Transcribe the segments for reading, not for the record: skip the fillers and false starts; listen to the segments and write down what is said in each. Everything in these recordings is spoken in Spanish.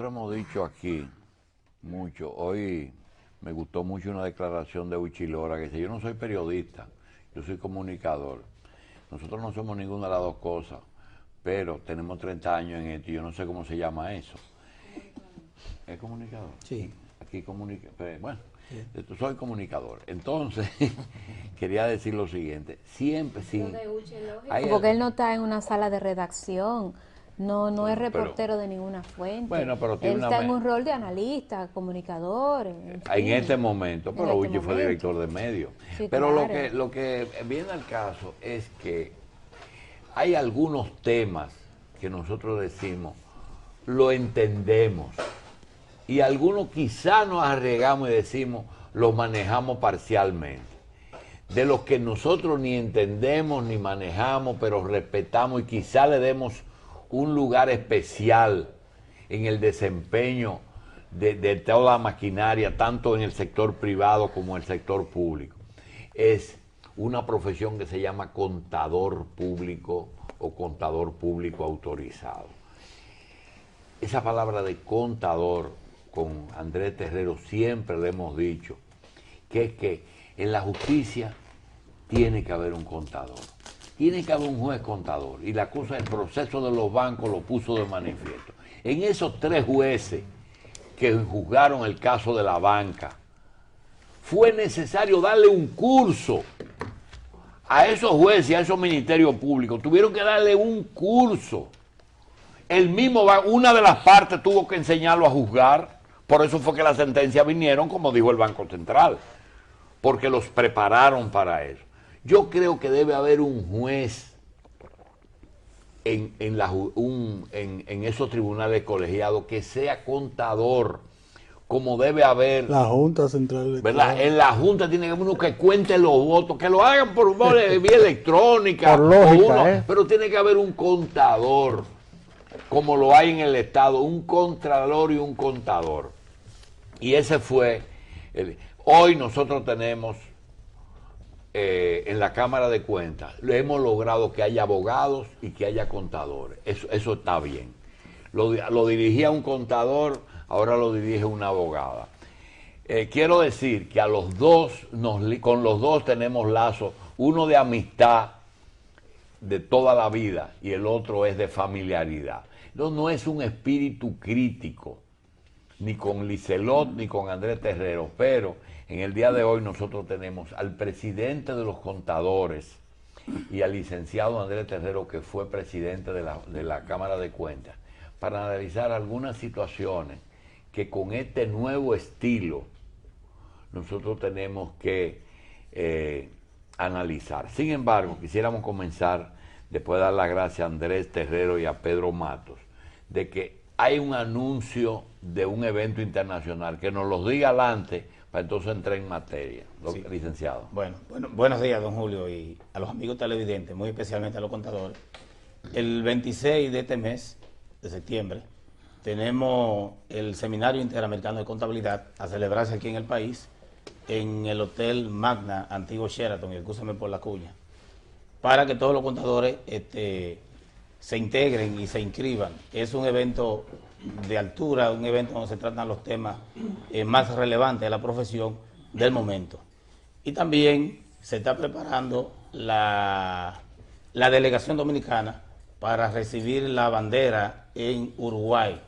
nosotros hemos dicho aquí mucho, hoy me gustó mucho una declaración de Uchilora que dice, yo no soy periodista, yo soy comunicador. Nosotros no somos ninguna de las dos cosas, pero tenemos 30 años en esto y yo no sé cómo se llama eso. ¿Es comunicador? Sí. Aquí comunica, bueno, soy comunicador. Entonces, quería decir lo siguiente, siempre, sí. Porque él no está en una sala de redacción, no es reportero de ninguna fuente. Bueno, pero él está en un rol de analista, comunicador. En este momento, pero Uchi fue director de medios. Sí, pero claro. lo que viene al caso es que hay algunos temas que nosotros decimos, lo entendemos, y algunos quizá nos arriesgamos y decimos, lo manejamos parcialmente. De los que nosotros ni entendemos ni manejamos, pero respetamos y quizá le demos un lugar especial en el desempeño de toda la maquinaria, tanto en el sector privado como en el sector público. Es una profesión que se llama contador público o contador público autorizado. Esa palabra de contador, con Andrés Terrero siempre le hemos dicho, que es que en la justicia tiene que haber un contador. Tiene que haber un juez contador. Y la cosa, el proceso de los bancos lo puso de manifiesto. En esos 3 jueces que juzgaron el caso de la banca, fue necesario darle un curso a esos jueces y a esos ministerios públicos. Tuvieron que darle un curso. El mismo, una de las partes tuvo que enseñarlo a juzgar. Por eso fue que las sentencias vinieron, como dijo el Banco Central, porque los prepararon para eso. Yo creo que debe haber un juez en esos tribunales colegiados que sea contador, como debe haber. La Junta Central ¿Verdad? En la Junta tiene que haber uno que cuente los votos, que lo hagan por vía electrónica, por lógica, pero tiene que haber un contador, como lo hay en el Estado, un contralor y un contador. Y ese fue hoy nosotros tenemos en la Cámara de Cuentas, le hemos logrado que haya abogados y que haya contadores. Eso está bien. Lo dirigía un contador, ahora lo dirige una abogada. Quiero decir que a los dos, con los dos tenemos lazos, uno de amistad de toda la vida y el otro es de familiaridad. No es un espíritu crítico, ni con Licelot ni con Andrés Terrero, pero en el día de hoy nosotros tenemos al presidente de los contadores y al licenciado Andrés Terrero, que fue presidente de la Cámara de Cuentas, para analizar algunas situaciones que con este nuevo estilo nosotros tenemos que analizar. Sin embargo, quisiéramos comenzar, después de dar las gracias a Andrés Terrero y a Pedro Matos, de que hay un anuncio de un evento internacional, que nos lo diga adelante, para entonces entrar en materia, sí. Licenciado. Bueno, buenos días, don Julio, y a los amigos televidentes, muy especialmente a los contadores. El 26 de este mes, de septiembre, tenemos el Seminario Interamericano de Contabilidad a celebrarse aquí en el país, en el Hotel Magna, antiguo Sheraton, y excúsame por la cuña, para que todos los contadores se integren y se inscriban. Es un evento de altura, un evento donde se tratan los temas más relevantes de la profesión del momento. Y también se está preparando la delegación dominicana para recibir la bandera en Uruguay.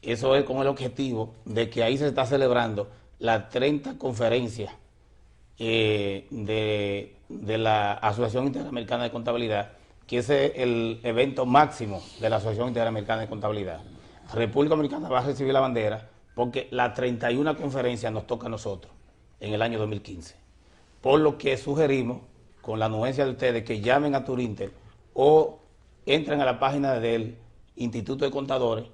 Eso es con el objetivo de que ahí se está celebrando la 30 conferencia de la Asociación Interamericana de Contabilidad, que es el evento máximo de la Asociación Interamericana de Contabilidad. República Dominicana va a recibir la bandera porque la 31 conferencia nos toca a nosotros en el año 2015. Por lo que sugerimos, con la anuencia de ustedes, que llamen a Turinter o entren a la página del Instituto de Contadores,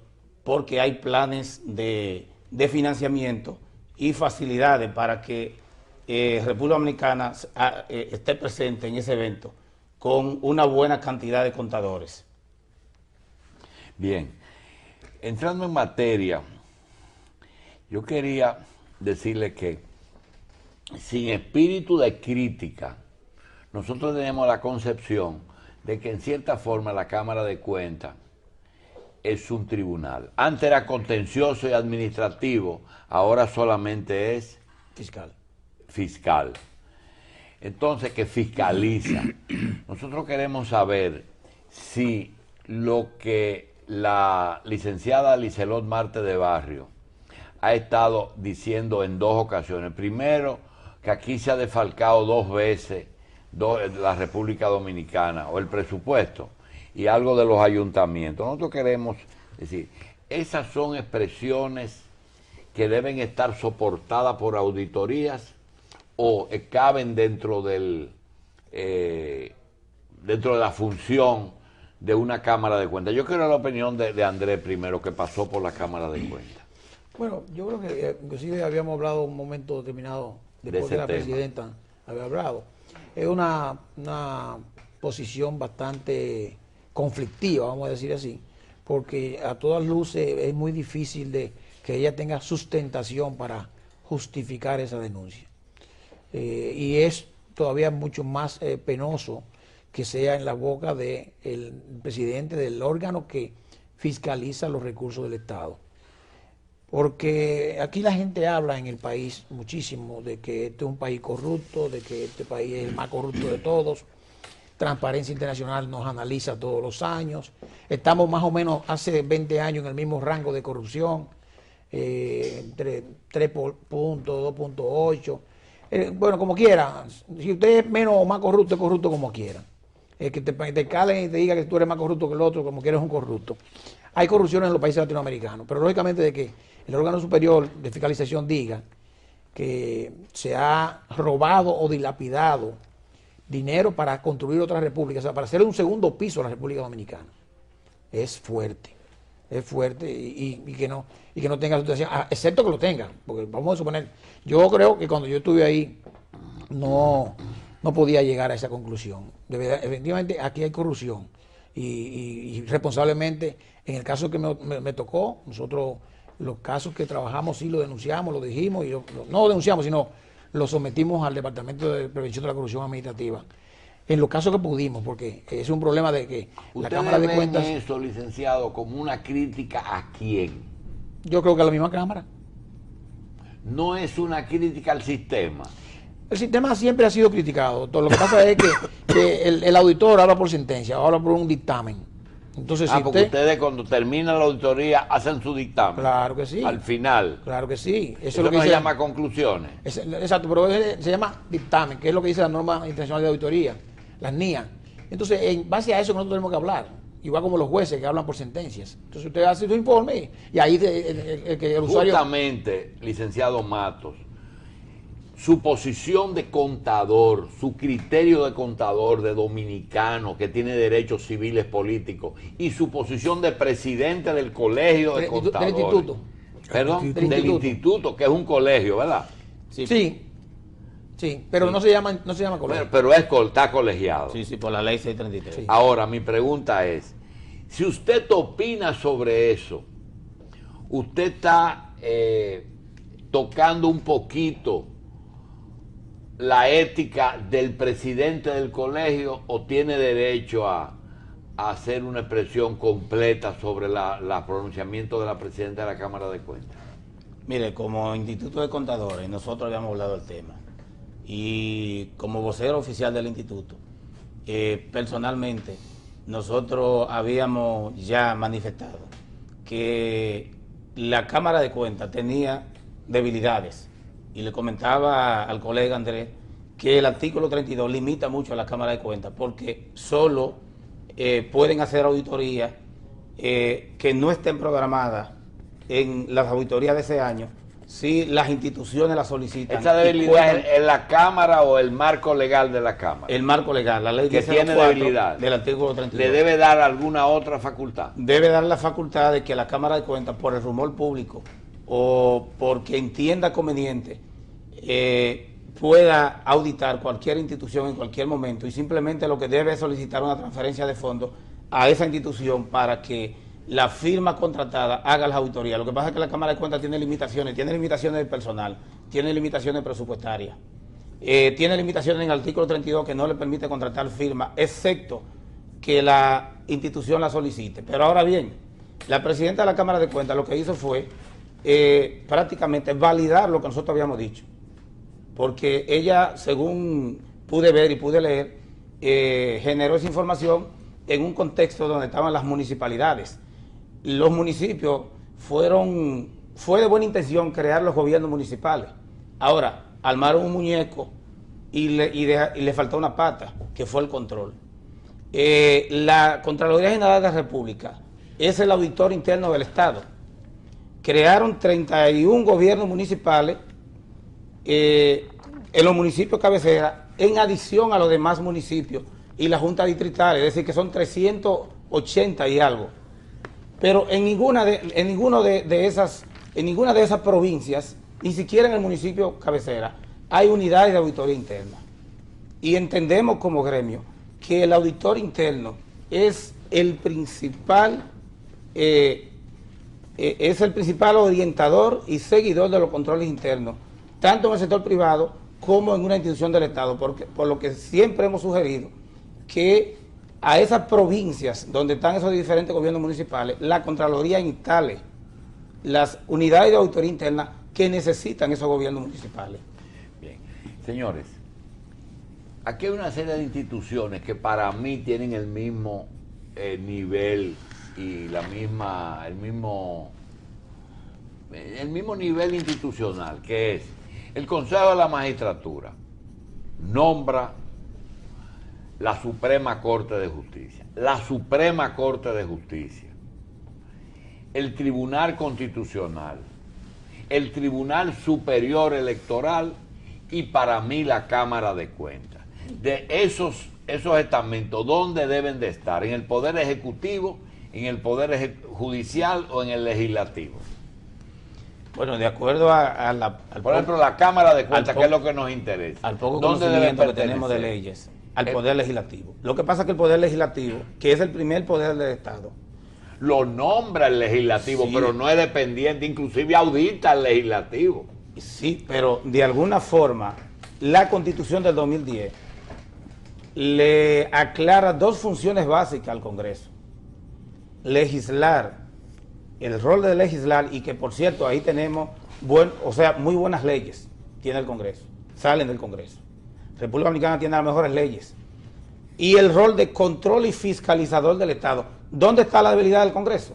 porque hay planes de financiamiento y facilidades para que República Dominicana esté presente en ese evento con una buena cantidad de contadores. Bien, entrando en materia, yo quería decirle que sin espíritu de crítica, nosotros tenemos la concepción de que en cierta forma la Cámara de Cuentas es un tribunal. Antes era contencioso y administrativo, ahora solamente es fiscal. Entonces, que fiscaliza. Nosotros queremos saber si lo que la licenciada Lizelot Marte de Barrio ha estado diciendo en 2 ocasiones. Primero, que aquí se ha defalcado 2 veces la República Dominicana, o el presupuesto, y algo de los ayuntamientos. Nosotros queremos decir, esas son expresiones que deben estar soportadas por auditorías o caben dentro del dentro de la función de una Cámara de Cuentas. Yo quiero la opinión de Andrés primero, que pasó por la Cámara de Cuentas. Bueno, yo creo que inclusive habíamos hablado un momento determinado, después de la presidenta había hablado. Es una posición bastante conflictiva, vamos a decir así, porque a todas luces es muy difícil de que ella tenga sustentación para justificar esa denuncia. Y es todavía mucho más penoso que sea en la boca del presidente del órgano que fiscaliza los recursos del Estado. Porque aquí la gente habla en el país muchísimo de que este es un país corrupto, de que este país es el más corrupto de todos. Transparencia Internacional nos analiza todos los años. Estamos más o menos hace 20 años en el mismo rango de corrupción, entre 3 puntos, 2.8. Bueno, como quiera. Si usted es menos o más corrupto, es corrupto como quiera. Que te calen y te diga que tú eres más corrupto que el otro, como quieres un corrupto. Hay corrupción en los países latinoamericanos, pero lógicamente de que el órgano superior de fiscalización diga que se ha robado o dilapidado dinero para construir otra república, o sea, para hacer un segundo piso a la República Dominicana, es fuerte y que no tenga situación, excepto que lo tenga, porque vamos a suponer, yo creo que cuando yo estuve ahí no podía llegar a esa conclusión. De verdad, efectivamente aquí hay corrupción y responsablemente en el caso que me tocó, nosotros los casos que trabajamos sí lo denunciamos, lo dijimos, y no lo denunciamos, sino lo sometimos al Departamento de Prevención de la Corrupción Administrativa. En los casos que pudimos, porque es un problema de que la Cámara de Cuentas... ¿Ustedes ven eso, licenciado, como una crítica a quién? Yo creo que a la misma Cámara. No es una crítica al sistema. El sistema siempre ha sido criticado. Todo lo que pasa es que el auditor habla por sentencia, habla por un dictamen. Entonces, si porque ustedes cuando termina la auditoría hacen su dictamen. Claro que sí. Al final. Claro que sí. Eso es lo que se llama conclusiones. Exacto, pero se llama dictamen, que es lo que dice la norma internacional de auditoría, las NIA. Entonces, en base a eso nosotros tenemos que hablar. Igual como los jueces que hablan por sentencias. Entonces usted hace su informe y ahí el usuario... Justamente, licenciado Matos, su posición de contador, su criterio de contador, de dominicano que tiene derechos civiles políticos, y su posición de presidente del colegio de contadores. Del instituto. Perdón, del instituto, que es un colegio, ¿verdad? Sí, pero sí. No se llama colegio. Pero está colegiado. Sí, por la ley 633. Sí. Ahora, mi pregunta es, si usted opina sobre eso, usted está tocando un poquito la ética del presidente del colegio, o tiene derecho a hacer una expresión completa sobre los pronunciamientos de la presidenta de la Cámara de Cuentas? Mire, como Instituto de Contadores, nosotros habíamos hablado del tema. Y como vocero oficial del instituto, personalmente, nosotros habíamos ya manifestado que la Cámara de Cuentas tenía debilidades. Y le comentaba al colega Andrés que el artículo 32 limita mucho a la Cámara de Cuentas, porque solo pueden hacer auditorías que no estén programadas en las auditorías de ese año, si las instituciones las solicitan. ¿Esa debilidad es la Cámara o el marco legal de la Cámara? El marco legal, la ley que tiene debilidad del artículo 32. ¿Le debe dar alguna otra facultad? Debe dar la facultad de que la Cámara de Cuentas, por el rumor público o porque entienda conveniente, pueda auditar cualquier institución en cualquier momento, y simplemente lo que debe es solicitar una transferencia de fondos a esa institución para que la firma contratada haga las auditorías. Lo que pasa es que la Cámara de Cuentas tiene limitaciones de personal, tiene limitaciones presupuestarias, tiene limitaciones en el artículo 32 que no le permite contratar firma, excepto que la institución la solicite. Pero ahora bien, La presidenta de la Cámara de Cuentas lo que hizo fue prácticamente validar lo que nosotros habíamos dicho, porque ella, según pude ver y pude leer, generó esa información en un contexto donde estaban las municipalidades. Los municipios fue de buena intención crear los gobiernos municipales. Ahora, armaron un muñeco y le faltó una pata, que fue el control. La Contraloría General de la República es el auditor interno del Estado. Crearon 31 gobiernos municipales en los municipios cabecera, en adición a los demás municipios y la Junta Distrital, es decir, que son 380 y algo. Pero en ninguna de esas provincias, ni siquiera en el municipio cabecera, hay unidades de auditoría interna. Y entendemos como gremio que el auditor interno es el principal orientador y seguidor de los controles internos, tanto en el sector privado como en una institución del Estado, por lo que siempre hemos sugerido que a esas provincias donde están esos diferentes gobiernos municipales, la Contraloría instale las unidades de auditoría interna que necesitan esos gobiernos municipales. Bien, señores, aquí hay una serie de instituciones que para mí tienen el mismo nivel y el mismo nivel institucional, que es el Consejo de la Magistratura nombra la Suprema Corte de Justicia, la Suprema Corte de Justicia, el Tribunal Constitucional, el Tribunal Superior Electoral y para mí la Cámara de Cuentas. De esos estamentos, ¿dónde deben de estar? ¿En el Poder Ejecutivo, en el Poder Judicial o en el Legislativo? Bueno, de acuerdo por ejemplo, la Cámara de Cuentas, que es lo que nos interesa. Al poco conocimiento que tenemos de leyes, al Poder Legislativo. Lo que pasa es que el Poder Legislativo, que es el primer poder del Estado, lo nombra el Legislativo, sí, pero no es dependiente, inclusive audita al Legislativo. Sí, pero de alguna forma, la Constitución del 2010 le aclara dos funciones básicas al Congreso. Legislar, el rol de legislar, y que por cierto ahí tenemos muy buenas leyes tiene el Congreso, salen del Congreso. República Dominicana tiene las mejores leyes. Y el rol de control y fiscalizador del Estado. ¿Dónde está la debilidad del Congreso?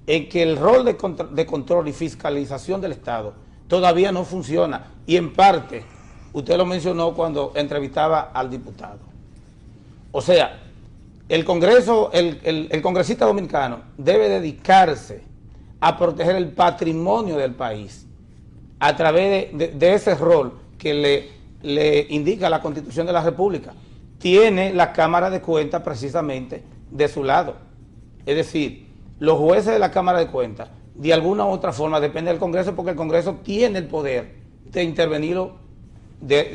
En que el rol de control y fiscalización del Estado todavía no funciona. Y en parte, usted lo mencionó cuando entrevistaba al diputado. O sea, el Congreso, el congresista dominicano debe dedicarse a proteger el patrimonio del país a través de ese rol que le indica la Constitución de la República. Tiene la Cámara de Cuentas precisamente de su lado. Es decir, los jueces de la Cámara de Cuentas, de alguna u otra forma, depende del Congreso, porque el Congreso tiene el poder de intervenirlo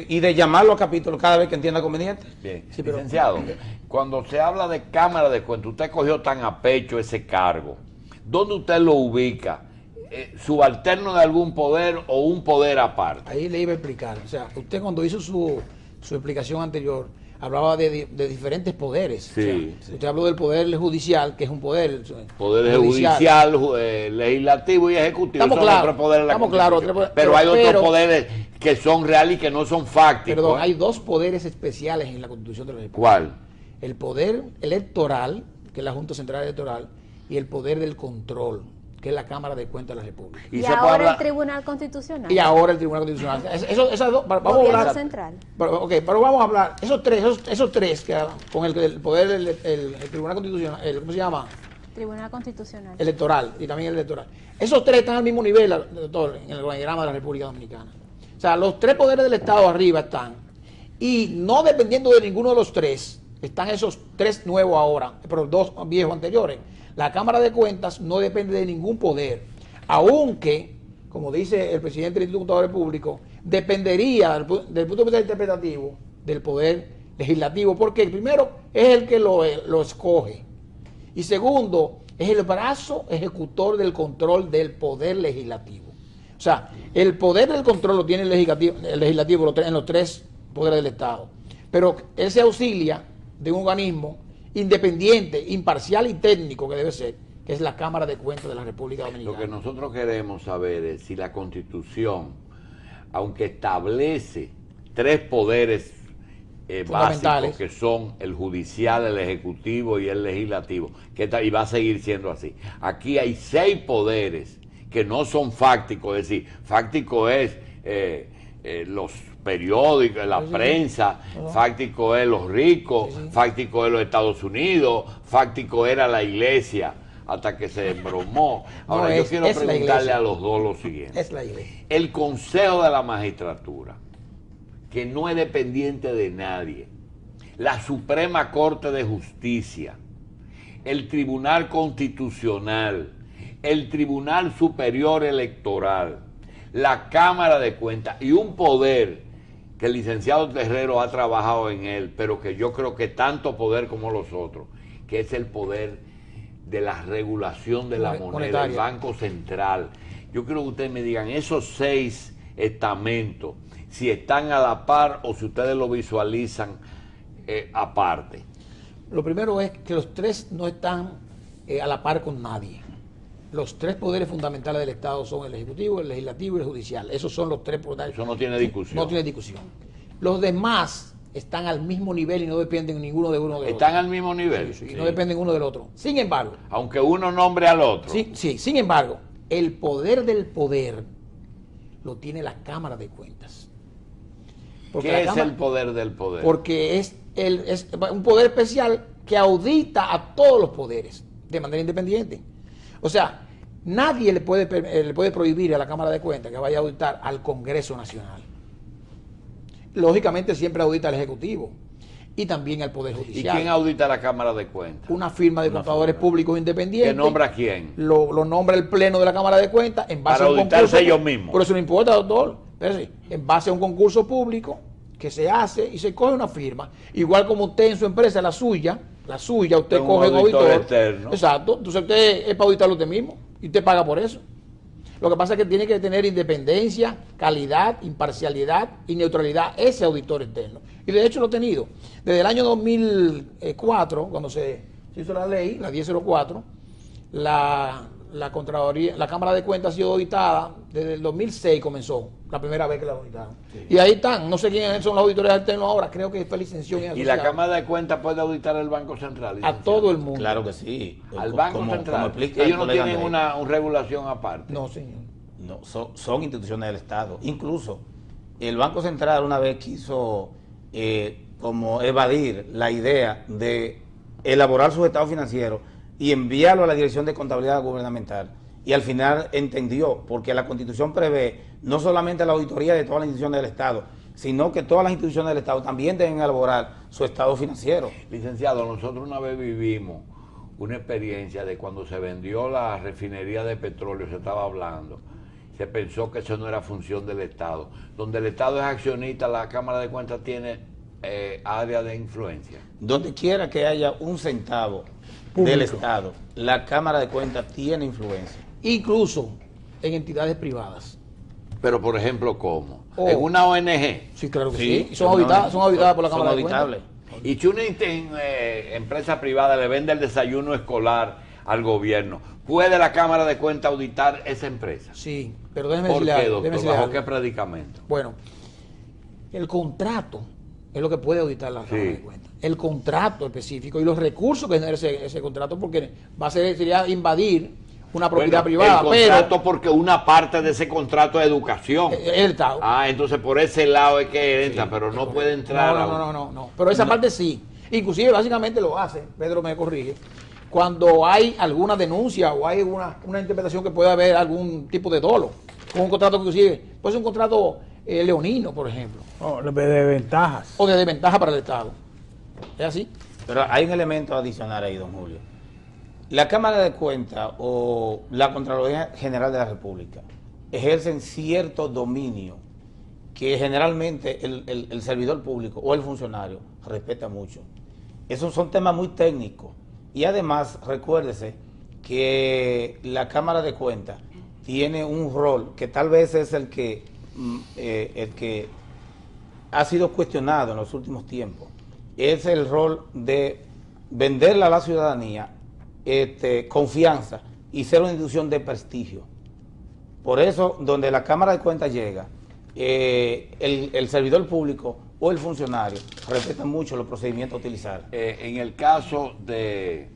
y de llamarlo a capítulo cada vez que entienda conveniente. Bien, sí, pero, licenciado, cuando se habla de Cámara de Cuentas, usted cogió tan a pecho ese cargo. ¿Dónde usted lo ubica? ¿Subalterno de algún poder o un poder aparte? Ahí le iba a explicar. O sea, usted cuando hizo su explicación anterior, hablaba de diferentes poderes. Sí, o sea, sí. Usted habló del poder judicial, que es un poder. Poder judicial, legislativo y ejecutivo. Estamos claros. Pero hay otros poderes que son reales y que no son fácticos. Perdón, hay dos poderes especiales en la Constitución de la República. ¿Cuál? El poder electoral, que es la Junta Central Electoral, y el poder del control, que es la Cámara de Cuentas de la República. Y ahora el Tribunal Constitucional. Y ahora el Tribunal Constitucional. Esas dos, vamos a hablar. Central. Pero vamos a hablar, esos tres que con el poder, el Tribunal Constitucional, ¿cómo se llama? Tribunal Constitucional. Electoral, y también el electoral. Esos tres están al mismo nivel, doctor, en el organigrama de la República Dominicana. O sea, los tres poderes del Estado arriba están. Y no dependiendo de ninguno de los tres, están esos tres nuevos ahora, pero dos viejos anteriores. La Cámara de Cuentas no depende de ningún poder, aunque, como dice el presidente del Instituto Contador Público, dependería del punto de vista interpretativo del poder legislativo, porque primero es el que lo escoge, y segundo es el brazo ejecutor del control del poder legislativo. O sea, el poder del control lo tiene el legislativo en los tres poderes del Estado, pero él se auxilia de un organismo independiente, imparcial y técnico que debe ser, que es la Cámara de Cuentas de la República Lo Dominicana. que nosotros queremos saber es si la Constitución, aunque establece 3 poderes básicos, que son el judicial, el ejecutivo y el legislativo, y va a seguir siendo así. Aquí hay 6 poderes que no son fácticos, es decir, fáctico es los periódicos, la prensa, fáctico es los ricos, fáctico es los Estados Unidos, fáctico era la iglesia, hasta que se embromó. Ahora, yo quiero preguntarle a los dos lo siguiente. Es la iglesia. El Consejo de la Magistratura, que no es dependiente de nadie, la Suprema Corte de Justicia, el Tribunal Constitucional, el Tribunal Superior Electoral, la Cámara de Cuentas y un poder que el licenciado Terrero ha trabajado en él, pero que yo creo que tanto poder como los otros, que es el poder de la regulación de la moneda, el Banco Central. Yo quiero que ustedes me digan esos 6 estamentos, si están a la par o si ustedes lo visualizan aparte. Lo primero es que los 3 no están a la par con nadie. Los 3 poderes fundamentales del Estado son el Ejecutivo, el Legislativo y el Judicial. Esos son los 3 poderes. Eso no tiene discusión. No tiene discusión. Los demás están al mismo nivel y no dependen ninguno de uno del otro. ¿Están al mismo nivel? Sí, no dependen uno del otro. Sin embargo... Aunque uno nombre al otro. Sí, sin embargo, el poder del poder lo tiene la Cámara de Cuentas. ¿Qué es el poder del poder? Porque es un poder especial que audita a todos los poderes de manera independiente. O sea, nadie le puede prohibir a la Cámara de Cuentas que vaya a auditar al Congreso Nacional. Lógicamente siempre audita al Ejecutivo y también al Poder Judicial. ¿Y quién audita la Cámara de Cuentas? Una firma de contadores públicos independientes. ¿Que nombra a quién? Lo nombra el Pleno de la Cámara de Cuentas en base para a un concurso. auditarse ellos mismos. Por eso no importa, doctor. Pero sí, en base a un concurso público que se hace y se coge una firma. Igual como usted en su empresa, la suya, usted coge un auditor externo. Exacto. Entonces usted es para auditarlo usted mismo y usted paga por eso. Lo que pasa es que tiene que tener independencia, calidad, imparcialidad y neutralidad ese auditor externo. Y de hecho lo ha tenido. Desde el año 2004, cuando se hizo la ley, la 1004, la Contraloría, la Cámara de Cuentas ha sido auditada, desde el 2006 comenzó, la primera vez que la auditaron. Sí. Y ahí están, no sé quiénes son los auditores externos ahora, creo que fue licenciado. ¿Y la Cámara de Cuentas puede auditar el Banco Central? A todo el mundo. Claro que sí. Al Banco Central. Ellos no tienen una regulación aparte. No, señor. No, son instituciones del Estado. Incluso el Banco Central una vez quiso como evadir la idea de elaborar sus estados financieros y enviarlo a la Dirección de Contabilidad Gubernamental. Y al final entendió, porque la Constitución prevé no solamente la auditoría de todas las instituciones del Estado, sino que todas las instituciones del Estado también deben elaborar su estado financiero. Licenciado, nosotros una vez vivimos una experiencia de cuando se vendió la refinería de petróleo, se estaba hablando, se pensó que eso no era función del Estado. Donde el Estado es accionista, la Cámara de Cuentas tiene área de influencia. Donde quiera que haya un centavo del Estado, la Cámara de Cuentas tiene influencia. Incluso en entidades privadas. Pero, por ejemplo, ¿cómo? ¿En una ONG? Sí, claro que sí. Son auditadas por la Cámara de Cuentas. Y si una empresa privada le vende el desayuno escolar al gobierno, ¿puede la Cámara de Cuentas auditar esa empresa? Sí, pero déjeme decirle algo. ¿Por qué, doctor? ¿Bajo qué predicamento? Bueno, el contrato es lo que puede auditar la Cámara de Cuentas. El contrato específico y los recursos que genera ese contrato, porque sería invadir una propiedad privada. El contrato, porque una parte de ese contrato es educación. El Estado. Entonces por ese lado es que entra, pero no puede entrar. No. Pero esa parte sí. Inclusive básicamente lo hace, Pedro me corrige, cuando hay alguna denuncia o hay una interpretación que pueda haber algún tipo de dolo. Con un contrato que inclusive puede ser un contrato leonino, por ejemplo. O de ventajas. O de desventaja para el Estado. ¿Es así? Pero hay un elemento adicional ahí, don Julio. La Cámara de Cuentas o la Contraloría General de la República ejercen cierto dominio que generalmente el servidor público o el funcionario respeta mucho. Esos son temas muy técnicos. Y además, recuérdese que la Cámara de Cuentas tiene un rol que tal vez es el que ha sido cuestionado en los últimos tiempos. Es el rol de venderle a la ciudadanía confianza y ser una institución de prestigio. Por eso, donde la Cámara de Cuentas llega, el servidor público o el funcionario respeta mucho los procedimientos a utilizar. En el caso de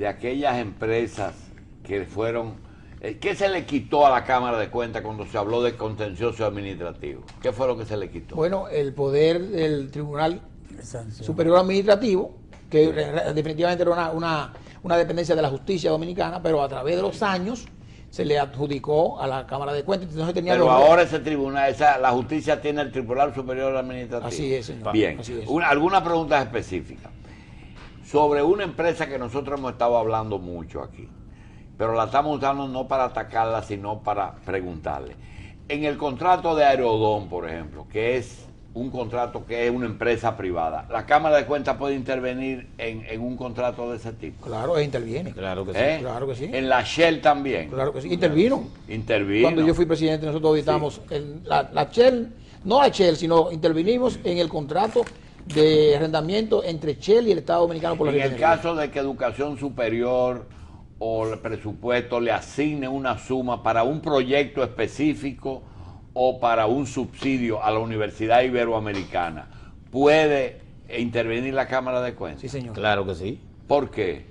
aquellas empresas que fueron... ¿Qué se le quitó a la Cámara de Cuentas cuando se habló de contencioso administrativo? ¿Qué fue lo que se le quitó? Bueno, el poder del Tribunal Superior Administrativo, que definitivamente era una dependencia de la justicia dominicana, pero a través de los años se le adjudicó a la Cámara de Cuentas. Entonces tenía pero ahora ese tribunal, la justicia tiene el Tribunal Superior Administrativo. Así es, señor. Bien, así es. Algunas preguntas específicas. Sobre una empresa que nosotros hemos estado hablando mucho aquí, pero la estamos usando no para atacarla, sino para preguntarle. En el contrato de Aerodón, por ejemplo, que es un contrato que es una empresa privada, ¿la Cámara de Cuentas puede intervenir en un contrato de ese tipo? Claro, interviene. Claro que sí. Claro que sí. En la Shell también. Claro que sí. Intervino. Intervino. Cuando yo fui presidente, nosotros auditamos la Shell, no la Shell, sino intervinimos en el contrato de arrendamiento entre Shell y el Estado Dominicano por la En el caso de que Educación Superior o el presupuesto le asigne una suma para un proyecto específico o para un subsidio a la Universidad Iberoamericana, ¿puede intervenir la Cámara de Cuentas? Sí, señor. Claro que sí. ¿Por qué?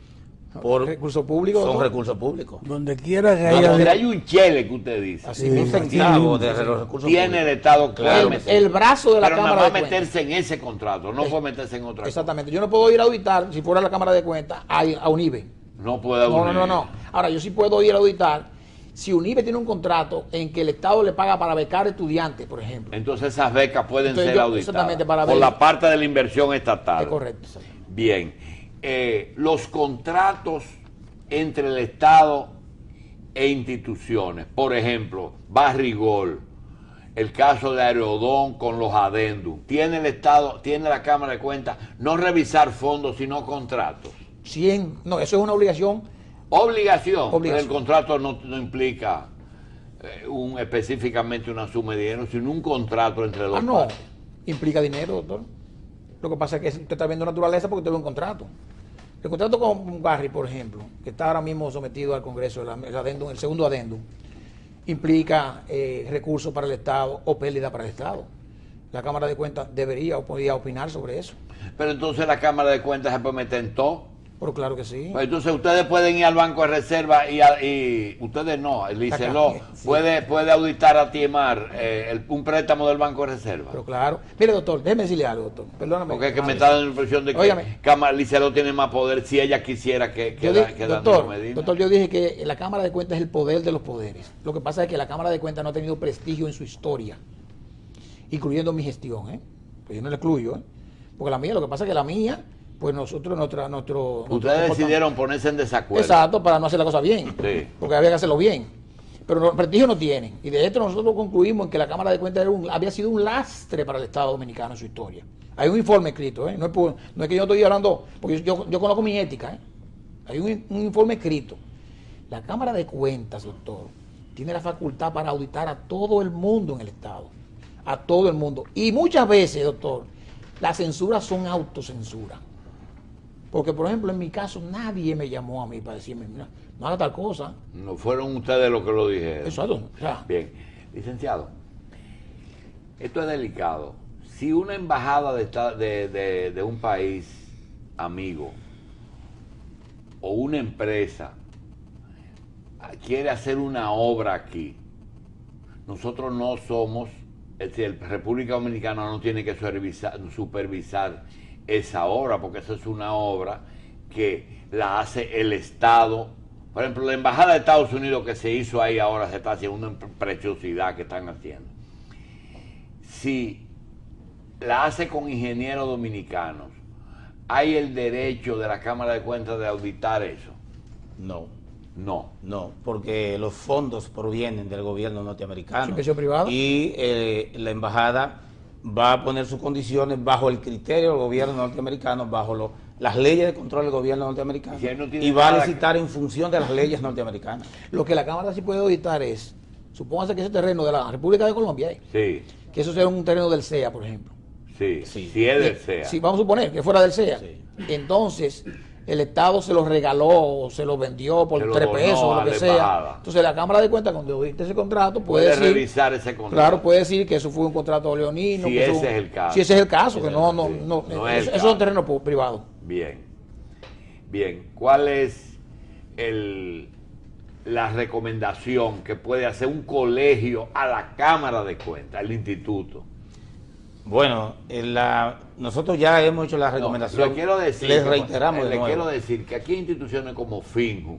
Por recursos públicos. Son ¿no? recursos públicos. Donde quiera que Donde haya... hay un chele que usted dice. Así Un mismo. centavo de los recursos Tiene el públicos. Estado Claro que que sí. El brazo de la pero Cámara nada de más Cuentas. meterse en ese contrato, no puede meterse en otra Exactamente. Yo no puedo ir a auditar, si fuera la Cámara de Cuentas, a UNIBE. cosa. No puede No. Ahora, yo sí puedo ir a auditar si UNIBE tiene un contrato en que el Estado le paga para becar estudiantes, por ejemplo. Entonces esas becas pueden Entonces, ser auditadas exactamente, para por ver- la parte de la inversión estatal. Es correcto. Bien. Los contratos entre el Estado e instituciones, por ejemplo, Barrigol, el caso de Aerodón con los adendum, tiene el Estado, tiene la Cámara de Cuentas no revisar fondos sino contratos. No, eso es una obligación. Obligación, pero Obligación. el contrato no implica específicamente una suma de dinero, sino un contrato entre dos No, partes. implica dinero, doctor. Lo que pasa es que usted está viendo naturaleza porque usted ve un contrato. El contrato con Barry, por ejemplo, que está ahora mismo sometido al Congreso, el segundo adendum, implica recursos para el Estado o pérdida para el Estado. La Cámara de Cuentas debería o podría opinar sobre eso. Pero entonces la Cámara de Cuentas se puede meter en todo. Pero claro que sí. Pues entonces ustedes pueden ir al Banco de Reserva y ustedes no, el Liceló Sí. puede auditar a Tiemar un préstamo del Banco de Reserva. Pero claro. Mire, doctor, déjeme decirle algo, doctor. Perdóname. Porque es que me está dando la impresión de que Óigame. Liceló tiene más poder si ella quisiera que Danilo Medina. Doctor, yo dije que la Cámara de Cuentas es el poder de los poderes. Lo que pasa es que la Cámara de Cuentas no ha tenido prestigio en su historia, incluyendo mi gestión, ¿eh? Pues yo no la excluyo, ¿eh? Porque la mía, lo que pasa es que la mía, pues nosotros, Ustedes decidieron ponerse en desacuerdo. Exacto, para no hacer la cosa bien. Sí. Porque había que hacerlo bien. Pero prestigio no tienen. Y de esto nosotros concluimos en que la Cámara de Cuentas había sido un lastre para el Estado Dominicano en su historia. Hay un informe escrito, ¿eh? No es que yo estoy hablando, porque yo conozco mi ética, ¿eh? Hay un informe escrito. La Cámara de Cuentas, doctor, tiene la facultad para auditar a todo el mundo en el Estado. A todo el mundo. Y muchas veces, doctor, las censuras son autocensura. Porque, por ejemplo, en mi caso, nadie me llamó a mí para decirme, mira, no haga tal cosa. No fueron ustedes los que lo dijeron. Exacto. O sea, Bien, licenciado, esto es delicado. Si una embajada de un país amigo o una empresa quiere hacer una obra aquí, nosotros no somos, es decir, la República Dominicana no tiene que supervisar esa obra, porque esa es una obra que la hace el Estado. Por ejemplo, la embajada de Estados Unidos que se hizo ahí ahora se está haciendo una preciosidad que están haciendo. Si la hace con ingenieros dominicanos, ¿hay el derecho de la Cámara de Cuentas de auditar eso? No. Porque los fondos provienen del gobierno norteamericano. ¿Inversión privada? Y la embajada va a poner sus condiciones bajo el criterio del gobierno norteamericano, bajo las leyes de control del gobierno norteamericano, Si él no tiene y va a nada licitar en función de las leyes norteamericanas. lo que la Cámara sí puede auditar es, supóngase que ese terreno de la República de Colombia, Sí, que eso sea un terreno del CEA, por ejemplo. sí, Sí. si es del SEA. Si vamos a suponer que fuera del CEA, Sí. entonces el Estado se lo regaló o se lo vendió por Se lo 3 donó pesos o a lo que la sea. embajada. Entonces la Cámara de Cuentas, cuando audite ese contrato, Puede puede decir, revisar ese contrato. claro, puede decir que eso fue un contrato leonino. Si que ese eso- es el caso. Si ese es el caso, que Sí, no, sí. No es el eso caso. es un terreno privado. Bien. Bien. ¿Cuál es la recomendación que puede hacer un colegio a la Cámara de Cuentas, al instituto? Bueno, nosotros ya hemos hecho la recomendación. Le quiero decir, les reiteramos de le nuevo. quiero decir que aquí hay instituciones como Finju,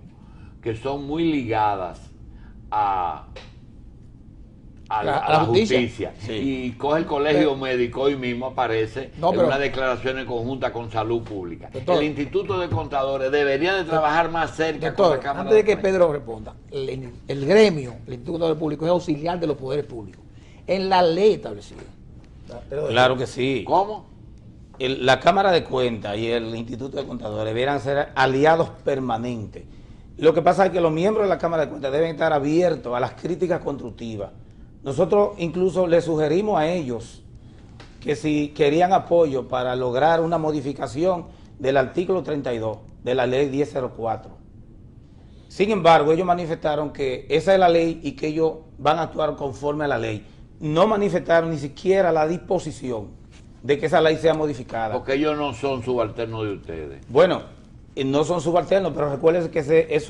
que son muy ligadas a la justicia. Sí. Y coge el colegio médico, hoy mismo aparece No, en pero- una declaración conjunta con Salud Pública. Doctor. El Instituto de Contadores debería de trabajar más cerca con Doctor, la Cámara antes de que Cuentas. Pedro responda, el gremio, el Instituto de Público, es auxiliar de los poderes públicos. En la ley establecida. Claro que sí. ¿Cómo? La Cámara de Cuentas y el Instituto de Contadores debieran ser aliados permanentes. Lo que pasa es que los miembros de la Cámara de Cuentas deben estar abiertos a las críticas constructivas. Nosotros incluso les sugerimos a ellos que si querían apoyo para lograr una modificación del artículo 32 de la ley 1004. Sin embargo, ellos manifestaron que esa es la ley y que ellos van a actuar conforme a la ley. No manifestaron ni siquiera la disposición de que esa ley sea modificada. Porque ellos no son subalternos de ustedes. Bueno, no son subalternos, pero recuerden que es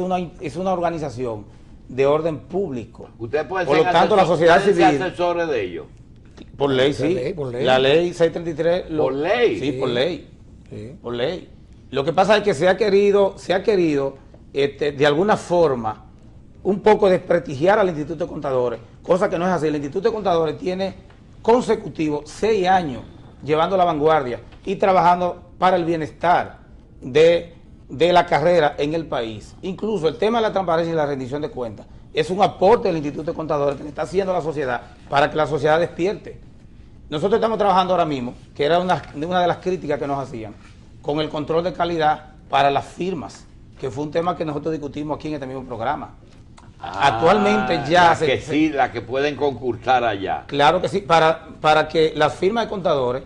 una organización de orden público. Ustedes pueden Por ser lo tanto, la sociedad pueden ser civil, asesores de ellos. por ley, sí. Por ley. La ley 633. ¿Por ley? Sí, por ley. Sí. Por ley. Lo que pasa es que se ha querido de alguna forma, un poco desprestigiar al Instituto de Contadores, cosa que no es así. El Instituto de Contadores tiene consecutivos 6 años llevando la vanguardia y trabajando para el bienestar de la carrera en el país. Incluso el tema de la transparencia y la rendición de cuentas es un aporte del Instituto de Contadores que le está haciendo a la sociedad para que la sociedad despierte. Nosotros estamos trabajando ahora mismo, que era una de las críticas que nos hacían, con el control de calidad para las firmas, que fue un tema que nosotros discutimos aquí en este mismo programa. Actualmente ya la que pueden concursar allá. Claro que sí, para que las firmas de contadores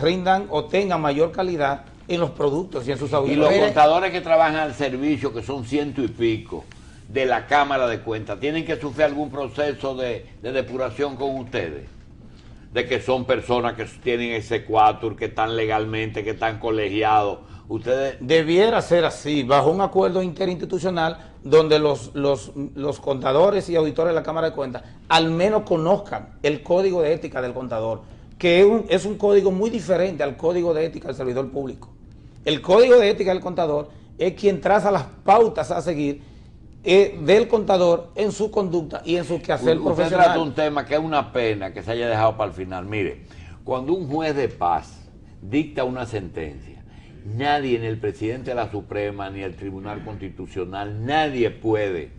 rindan o tengan mayor calidad en los productos y en sus Y los auditorías. contadores que trabajan al servicio, que son 100 y pico, de la Cámara de Cuentas, ¿tienen que sufrir algún proceso de depuración con ustedes? De que son personas que tienen ese quatur, que están legalmente, que están colegiados. Ustedes... Debiera ser así, bajo un acuerdo interinstitucional donde los contadores y auditores de la Cámara de Cuentas al menos conozcan el código de ética del contador, que es un código muy diferente al código de ética del servidor público. El código de ética del contador es quien traza las pautas a seguir del contador en su conducta y en su quehacer Usted profesional. trata un tema que es una pena que se haya dejado para el final. Mire, cuando un juez de paz dicta una sentencia, nadie, ni el presidente de la Suprema, ni el Tribunal Constitucional, nadie puede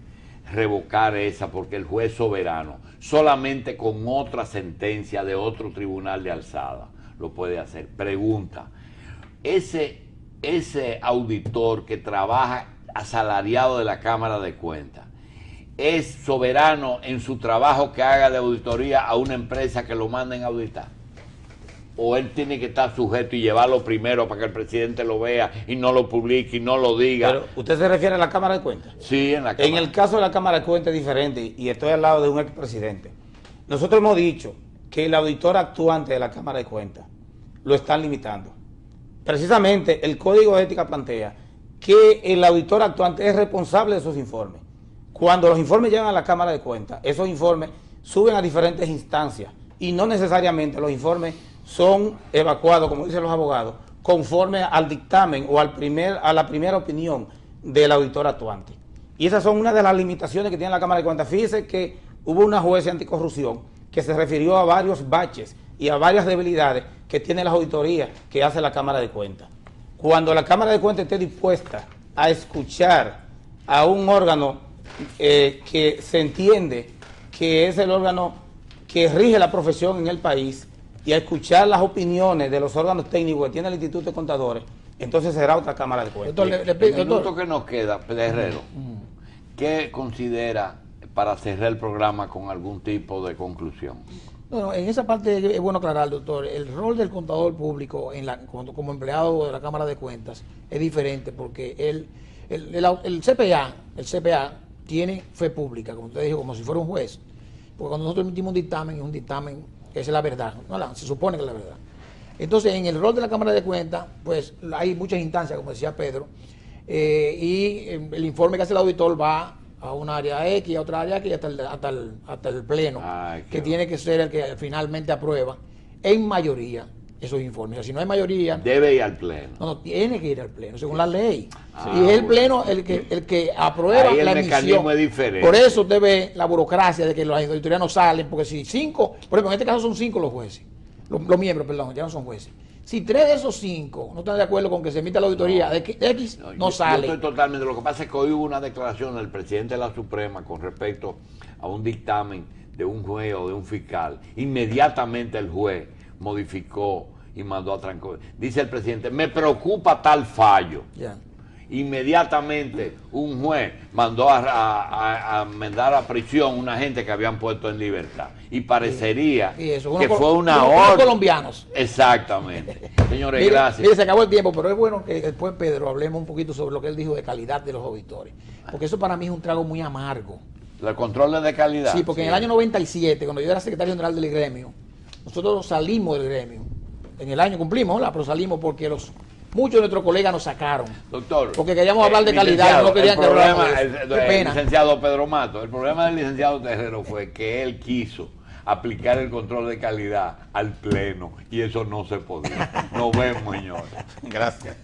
revocar esa porque el juez soberano, solamente con otra sentencia de otro tribunal de alzada, lo puede hacer. Pregunta, ese auditor que trabaja asalariado de la Cámara de Cuentas, ¿es soberano en su trabajo que haga de auditoría a una empresa que lo manden a auditar? ¿O él tiene que estar sujeto y llevarlo primero para que el presidente lo vea y no lo publique y no lo diga? Pero, ¿usted se refiere a la Cámara de Cuentas? Sí, en la Cámara. En el caso de la Cámara de Cuentas es diferente y estoy al lado de un expresidente. Nosotros hemos dicho que el auditor actuante de la Cámara de Cuentas lo están limitando. Precisamente el Código de Ética plantea que el auditor actuante es responsable de sus informes. Cuando los informes llegan a la Cámara de Cuentas, esos informes suben a diferentes instancias y no necesariamente los informes son evacuados, como dicen los abogados, conforme al dictamen o a la primera opinión del auditor actuante. Y esas son una de las limitaciones que tiene la Cámara de Cuentas. Fíjese que hubo una jueza anticorrupción que se refirió a varios baches y a varias debilidades que tiene las auditorías que hace la Cámara de Cuentas. Cuando la Cámara de Cuentas esté dispuesta a escuchar a un órgano que se entiende que es el órgano que rige la profesión en el país, y a escuchar las opiniones de los órganos técnicos que tiene el Instituto de Contadores, entonces será otra Cámara de Cuentas. Doctor, El minuto que nos queda, Pedrero, ¿qué considera para cerrar el programa con algún tipo de conclusión? No, en esa parte es bueno aclarar, doctor, el rol del contador público como empleado de la Cámara de Cuentas es diferente porque el CPA tiene fe pública, como usted dijo, como si fuera un juez. Porque cuando nosotros emitimos un dictamen, es un dictamen que es la verdad, se supone que es la verdad. Entonces, en el rol de la Cámara de Cuentas, pues hay muchas instancias, como decía Pedro, y el informe que hace el auditor va a un área X, a otra área X, hasta el pleno, que tiene que ser el que finalmente aprueba, en mayoría, esos informes. O sea, si no hay mayoría... Debe ir al pleno. No, tiene que ir al pleno, según la ley. Y es el pleno el que aprueba ahí la el mecanismo es diferente. Por eso usted ve la burocracia de que las auditorías no salen, porque si 5, por ejemplo, en este caso son 5 los jueces, los miembros, perdón, ya no son jueces. Si 3 de esos 5 no están de acuerdo con que se emita la auditoría de X, no sale. Yo estoy totalmente. Lo que pasa es que hoy hubo una declaración del presidente de la Suprema con respecto a un dictamen de un juez o de un fiscal. Inmediatamente el juez modificó y mandó a tranco. Dice el presidente, me preocupa tal fallo. Ya. Inmediatamente un juez mandó a mandar a prisión una gente que habían puesto en libertad. Y parecería que fue una orden. Colombianos. Exactamente. Señores, mire, gracias. Mire, se acabó el tiempo, pero es bueno que después, Pedro, hablemos un poquito sobre lo que él dijo de calidad de los auditores. Porque eso para mí es un trago muy amargo. ¿El control de calidad? Sí, porque en el año 97, cuando yo era secretario general del gremio, nosotros salimos del gremio. En el año cumplimos, ¿verdad? Pero salimos porque muchos de nuestros colegas nos sacaron. Doctor. Porque queríamos hablar de calidad y no querían que habláramos de eso. Qué pena. El licenciado Pedro Mato, el problema del licenciado Terrero fue que él quiso aplicar el control de calidad al pleno y eso no se podía. Nos vemos, señores. Gracias.